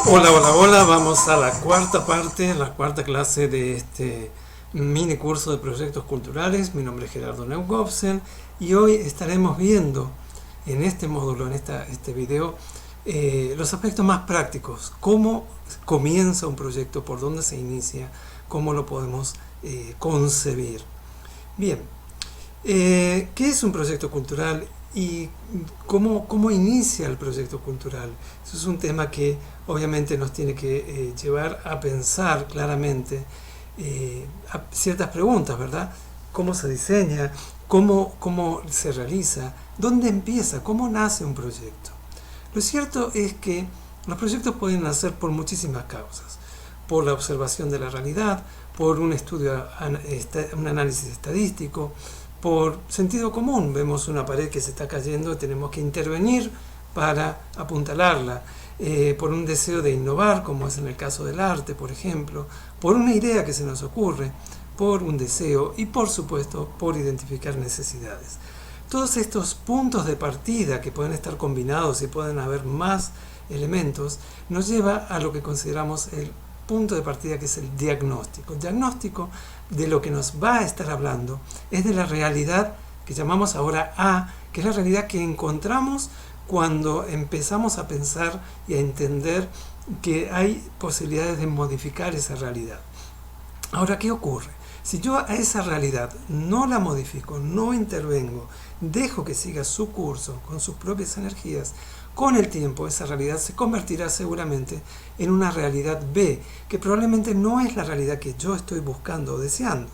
Hola, hola, hola, vamos a la cuarta parte, la cuarta clase de este mini curso de proyectos culturales. Mi nombre es Gerardo Neugobsen y hoy estaremos viendo en este módulo, en este video, los aspectos más prácticos, cómo comienza un proyecto, por dónde se inicia, cómo lo podemos concebir. Bien, ¿qué es un proyecto cultural y cómo inicia el proyecto cultural? Eso es un tema que obviamente nos tiene que llevar a pensar claramente a ciertas preguntas, ¿verdad? ¿Cómo se diseña? ¿Cómo se realiza? ¿Dónde empieza? ¿Cómo nace un proyecto? Lo cierto es que los proyectos pueden nacer por muchísimas causas. Por la observación de la realidad, por un estudio, un análisis estadístico, por sentido común. Vemos una pared que se está cayendo y tenemos que intervenir para apuntalarla. Por un deseo de innovar, como es en el caso del arte, por ejemplo, por una idea que se nos ocurre, por un deseo y, por supuesto, por identificar necesidades. Todos estos puntos de partida que pueden estar combinados y pueden haber más elementos, nos lleva a lo que consideramos el punto de partida, que es el diagnóstico. El diagnóstico de lo que nos va a estar hablando es de la realidad que llamamos ahora A, que es la realidad que encontramos cuando empezamos a pensar y a entender que hay posibilidades de modificar esa realidad. Ahora, ¿qué ocurre? Si yo a esa realidad no la modifico, no intervengo, dejo que siga su curso con sus propias energías, con el tiempo esa realidad se convertirá seguramente en una realidad B, que probablemente no es la realidad que yo estoy buscando o deseando.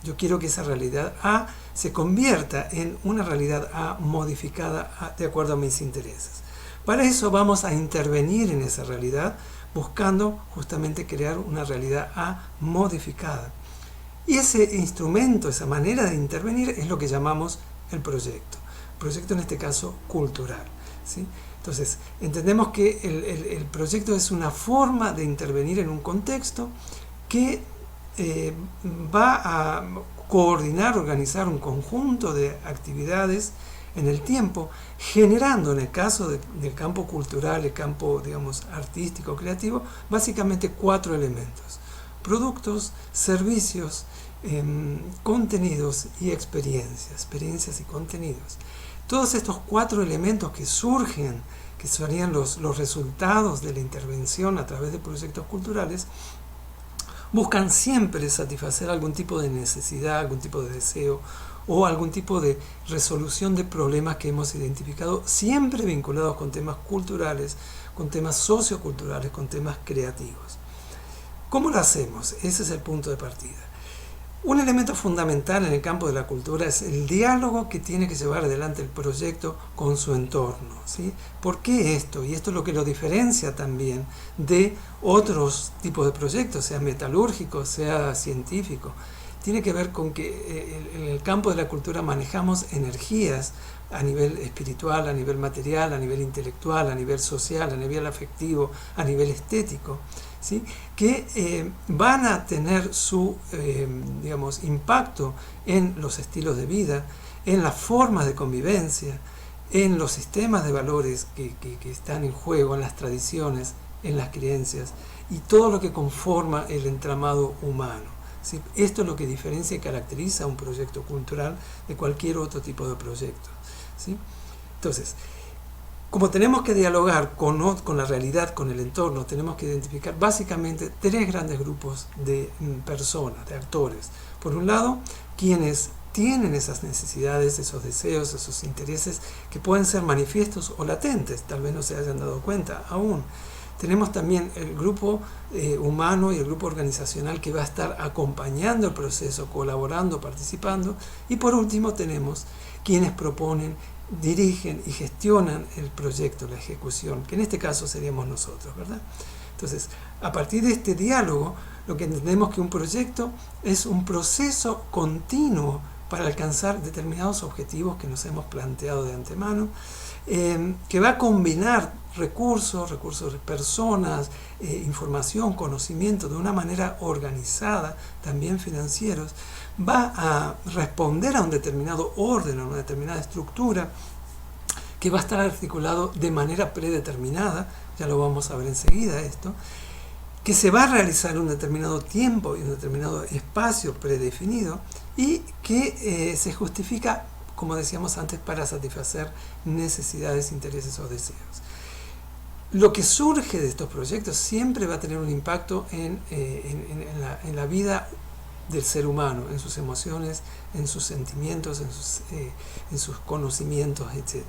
Yo quiero que esa realidad A se convierta en una realidad A modificada de acuerdo a mis intereses. Para eso vamos a intervenir en esa realidad buscando justamente crear una realidad A modificada. Y ese instrumento, esa manera de intervenir es lo que llamamos el proyecto. Proyecto en este caso cultural, ¿sí? Entonces, entendemos que el proyecto es una forma de intervenir en un contexto que va a coordinar, organizar un conjunto de actividades en el tiempo, generando en el caso del campo cultural, el campo, digamos, artístico, creativo, básicamente 4 elementos: productos, servicios, contenidos y experiencias y contenidos. Todos estos 4 elementos que surgen, que serían los resultados de la intervención a través de proyectos culturales, buscan siempre satisfacer algún tipo de necesidad, algún tipo de deseo o algún tipo de resolución de problemas que hemos identificado, siempre vinculados con temas culturales, con temas socioculturales, con temas creativos. ¿Cómo lo hacemos? Ese es el punto de partida. Un elemento fundamental en el campo de la cultura es el diálogo que tiene que llevar adelante el proyecto con su entorno, ¿sí? ¿Por qué esto? Y esto es lo que lo diferencia también de otros tipos de proyectos, sea metalúrgico, sea científico. Tiene que ver con que en el campo de la cultura manejamos energías a nivel espiritual, a nivel material, a nivel intelectual, a nivel social, a nivel afectivo, a nivel estético, ¿sí? Que van a tener su digamos, impacto en los estilos de vida, en las formas de convivencia, en los sistemas de valores que están en juego, en las tradiciones, en las creencias y todo lo que conforma el entramado humano. ¿Sí? Esto es lo que diferencia y caracteriza un proyecto cultural de cualquier otro tipo de proyecto, ¿sí? Entonces, como tenemos que dialogar con la realidad, con el entorno, tenemos que identificar básicamente 3 grandes grupos de personas, de actores. Por un lado, quienes tienen esas necesidades, esos deseos, esos intereses que pueden ser manifiestos o latentes, tal vez no se hayan dado cuenta aún. Tenemos también el grupo humano y el grupo organizacional que va a estar acompañando el proceso, colaborando, participando. Y por último tenemos quienes proponen, dirigen y gestionan el proyecto, la ejecución, que en este caso seríamos nosotros, ¿verdad? Entonces, a partir de este diálogo, lo que entendemos que un proyecto es un proceso continuo para alcanzar determinados objetivos que nos hemos planteado de antemano, que va a combinar recursos de personas, información, conocimiento de una manera organizada, también financieros, va a responder a un determinado orden, a una determinada estructura que va a estar articulado de manera predeterminada, ya lo vamos a ver enseguida esto, que se va a realizar en un determinado tiempo y un determinado espacio predefinido y que se justifica, como decíamos antes, para satisfacer necesidades, intereses o deseos. Lo que surge de estos proyectos siempre va a tener un impacto en la vida del ser humano, en sus emociones, en sus sentimientos, en sus conocimientos, etc.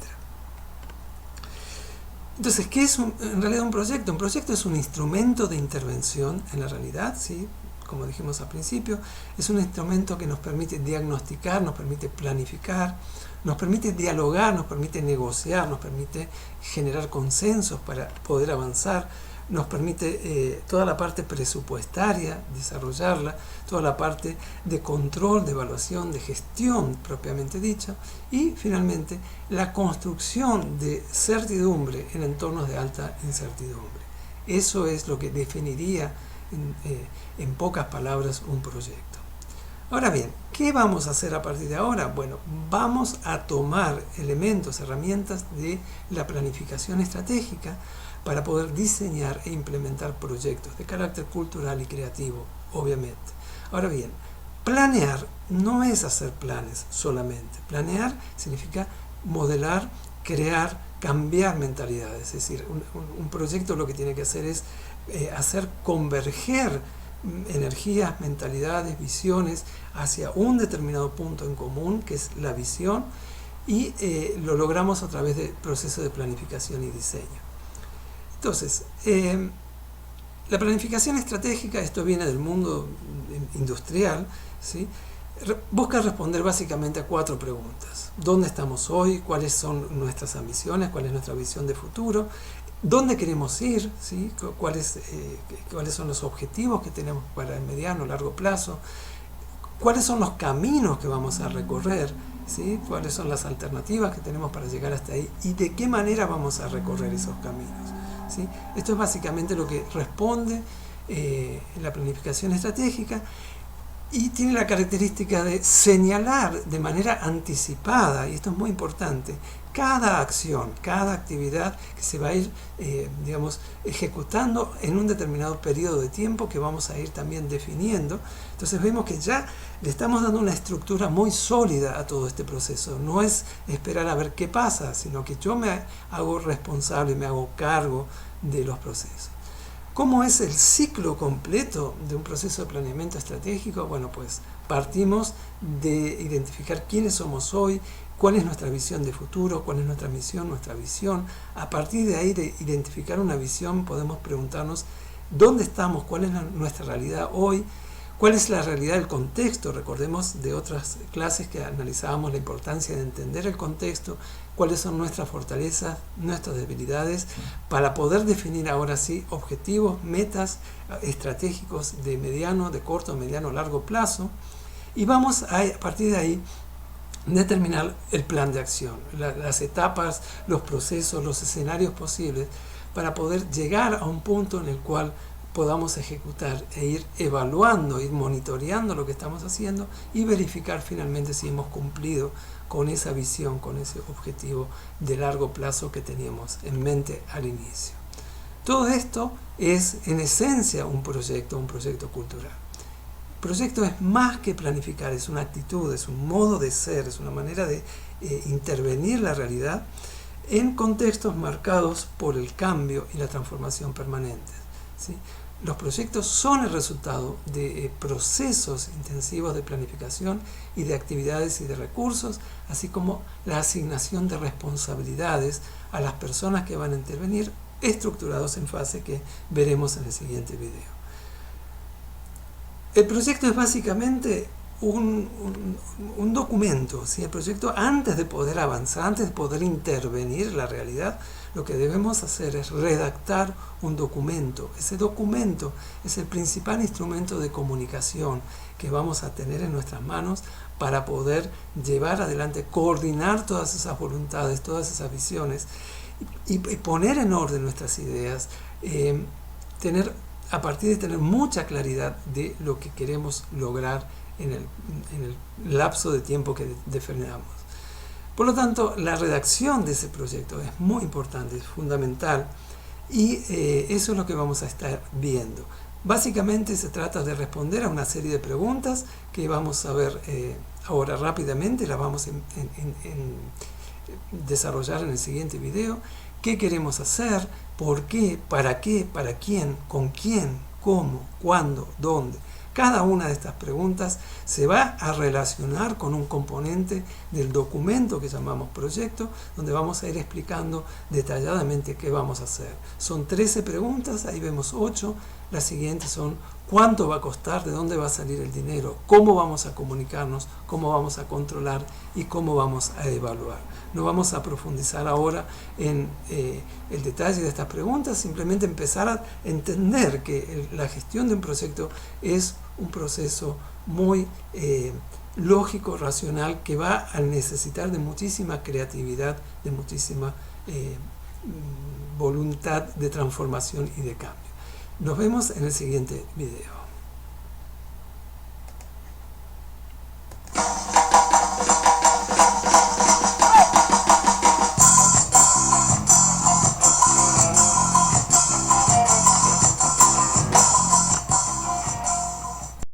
Entonces, ¿qué es en realidad un proyecto? Un proyecto es un instrumento de intervención en la realidad, ¿sí? Como dijimos al principio, es un instrumento que nos permite diagnosticar, nos permite planificar, nos permite dialogar, nos permite negociar, nos permite generar consensos para poder avanzar, nos permite toda la parte presupuestaria, desarrollarla, toda la parte de control, de evaluación, de gestión propiamente dicha, y finalmente la construcción de certidumbre en entornos de alta incertidumbre. Eso es lo que definiría en pocas palabras un proyecto. Ahora bien, ¿qué vamos a hacer a partir de ahora? Bueno, vamos a tomar elementos, herramientas de la planificación estratégica para poder diseñar e implementar proyectos de carácter cultural y creativo, obviamente. Ahora bien, planear no es hacer planes solamente. Planear significa modelar, crear, cambiar mentalidades. Es decir, un proyecto lo que tiene que hacer es hacer converger energías, mentalidades, visiones hacia un determinado punto en común, que es la visión, y lo logramos a través del proceso de planificación y diseño. Entonces, la planificación estratégica, esto viene del mundo industrial, ¿sí? Busca responder básicamente a 4 preguntas. ¿Dónde estamos hoy? ¿Cuáles son nuestras ambiciones? ¿Cuál es nuestra visión de futuro? ¿Dónde queremos ir? ¿Sí? ¿Cuáles son los objetivos que tenemos para el mediano o largo plazo? ¿Cuáles son los caminos que vamos a recorrer? ¿Sí? ¿Cuáles son las alternativas que tenemos para llegar hasta ahí? ¿Y de qué manera vamos a recorrer esos caminos? ¿Sí? Esto es básicamente lo que responde la planificación estratégica, y tiene la característica de señalar de manera anticipada, y esto es muy importante, cada acción, cada actividad que se va a ir ejecutando en un determinado periodo de tiempo que vamos a ir también definiendo. Entonces vemos que ya le estamos dando una estructura muy sólida a todo este proceso. No es esperar a ver qué pasa, sino que yo me hago responsable, me hago cargo de los procesos. ¿Cómo es el ciclo completo de un proceso de planeamiento estratégico? Bueno, pues partimos de identificar quiénes somos hoy, cuál es nuestra visión de futuro, cuál es nuestra misión, nuestra visión. A partir de ahí, de identificar una visión, podemos preguntarnos dónde estamos, cuál es nuestra realidad hoy, cuál es la realidad del contexto. Recordemos de otras clases que analizábamos la importancia de entender el contexto, cuáles son nuestras fortalezas, nuestras debilidades, para poder definir ahora sí objetivos, metas estratégicos de mediano, de corto, mediano, largo plazo, y vamos a partir de ahí determinar el plan de acción, las etapas, los procesos, los escenarios posibles para poder llegar a un punto en el cual podamos ejecutar e ir evaluando, ir monitoreando lo que estamos haciendo y verificar finalmente si hemos cumplido con esa visión, con ese objetivo de largo plazo que teníamos en mente al inicio. Todo esto es en esencia un proyecto cultural. Proyecto es más que planificar, es una actitud, es un modo de ser, es una manera de intervenir la realidad en contextos marcados por el cambio y la transformación permanentes, ¿sí? Los proyectos son el resultado de procesos intensivos de planificación y de actividades y de recursos, así como la asignación de responsabilidades a las personas que van a intervenir, estructurados en fase que veremos en el siguiente video. El proyecto es básicamente un documento, ¿sí? El proyecto, antes de poder avanzar, antes de poder intervenir la realidad, lo que debemos hacer es redactar un documento. Ese documento es el principal instrumento de comunicación que vamos a tener en nuestras manos para poder llevar adelante, coordinar todas esas voluntades, todas esas visiones y poner en orden nuestras ideas, a partir de tener mucha claridad de lo que queremos lograr en el lapso de tiempo que definamos. Por lo tanto, la redacción de ese proyecto es muy importante, es fundamental, y eso es lo que vamos a estar viendo. Básicamente se trata de responder a una serie de preguntas que vamos a ver ahora rápidamente, las vamos a desarrollar en el siguiente video. ¿Qué queremos hacer? ¿Por qué? ¿Para qué? ¿Para quién? ¿Con quién? ¿Cómo? ¿Cuándo? ¿Dónde? Cada una de estas preguntas se va a relacionar con un componente del documento que llamamos proyecto, donde vamos a ir explicando detalladamente qué vamos a hacer. Son 13 preguntas, ahí vemos 8. Las siguientes son: ¿cuánto va a costar? ¿De dónde va a salir el dinero? ¿Cómo vamos a comunicarnos? ¿Cómo vamos a controlar? ¿Y cómo vamos a evaluar? No vamos a profundizar ahora en el detalle de estas preguntas, simplemente empezar a entender que la gestión de un proyecto es un proceso muy lógico, racional, que va a necesitar de muchísima creatividad, de muchísima voluntad de transformación y de cambio. Nos vemos en el siguiente video.